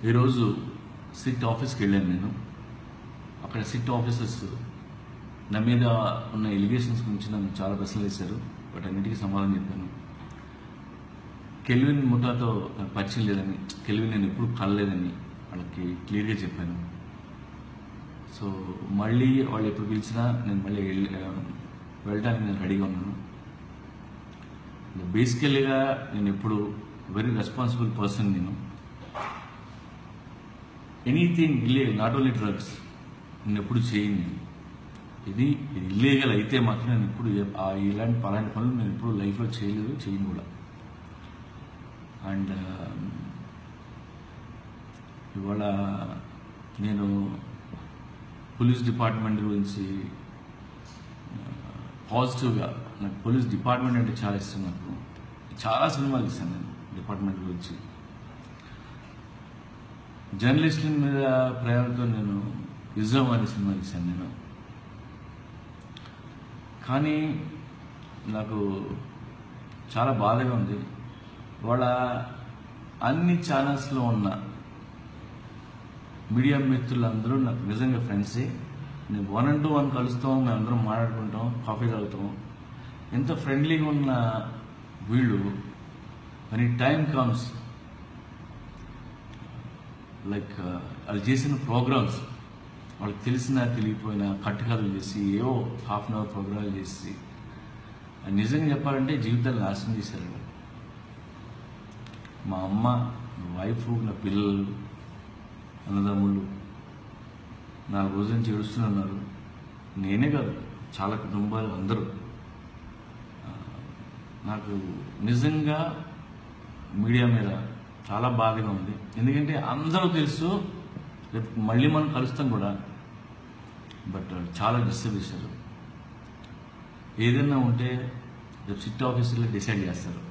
ఈరోజు సిట్ ఆఫీస్కి వెళ్ళాను నేను. అక్కడ సిట్ ఆఫీసర్స్ నా మీద ఉన్న ఎలిగేషన్స్ గురించి నన్ను చాలా ప్రశ్నలు వేశారు. బట్ అన్నిటికీ సమాధానం చెప్పాను. కెల్విన్ ముఠాతో నాకు పరిచయం లేదని, కెల్విన్ నేను ఎప్పుడు కలలేదని వాళ్ళకి క్లియర్గా చెప్పాను. సో మళ్ళీ వాళ్ళు ఎప్పుడు పిలిచినా నేను మళ్ళీ వెళ్ళడానికి నేను రెడీగా ఉన్నాను. బేసికల్గా నేను ఎప్పుడు వెరీ రెస్పాన్సిబుల్ పర్సన్. నేను anything illegal, not only drugs, నేను ఎప్పుడు చేయను. నేను ఇది ఇల్లీగల్ అయితే మాత్రం నేను ఎప్పుడు ఇలాంటి పనులు నేను ఎప్పుడు లైఫ్లో చేయలేదు, చేయను కూడా. అండ్ ఇవాళ నేను పోలీస్ డిపార్ట్మెంట్ గురించి పాజిటివ్గా, నాకు పోలీస్ డిపార్ట్మెంట్ అంటే చాలా ఇష్టం. నాకు చాలా సినిమాలు ఇస్తాను నేను డిపార్ట్మెంట్ గురించి. జర్నలిస్టుల మీద ప్రేమతో నేను ఇజ్జం అనే సినిమా ఇస్తాను నేను. కానీ నాకు చాలా బాధగా ఉంది. వాళ్ళ అన్ని ఛానల్స్లో ఉన్న మీడియా మిత్రులందరూ నాకు నిజంగా ఫ్రెండ్సే. నేను 1-on-1 కలుస్తాం, మేమందరం మాట్లాడుకుంటాం, కాఫీ తాగుతాం. ఎంత ఫ్రెండ్లీగా ఉన్న వీళ్ళు అని టైం కమ్స్ లైక్ వాళ్ళు చేసిన ప్రోగ్రామ్స్, వాళ్ళకి తెలిసినా తెలియపోయినా కట్టుకథలు చేసి ఏవో హాఫ్ అన్ అవర్ ప్రోగ్రాలు చేసి నిజంగా చెప్పాలంటే జీవితాలు నాశనం చేశారు. మా అమ్మ, నా వైఫ్, నా పిల్లలు, అన్నదమ్ముళ్ళు 4 రోజుల నుంచి ఏడుస్తున్నారు. నేనే కాదు, చాలా కుటుంబాలు అందరూ. నాకు నిజంగా మీడియా మీద చాలా బాధగా ఉంది. ఎందుకంటే అందరూ తెలుసు, రేపు మళ్ళీ మనం కలుస్తాం కూడా. బట్ చాలా డిస్టర్బ్ చేశారు. ఏదైనా ఉంటే రేపు సిట్ ఆఫీసర్లో డిసైడ్ చేస్తారు.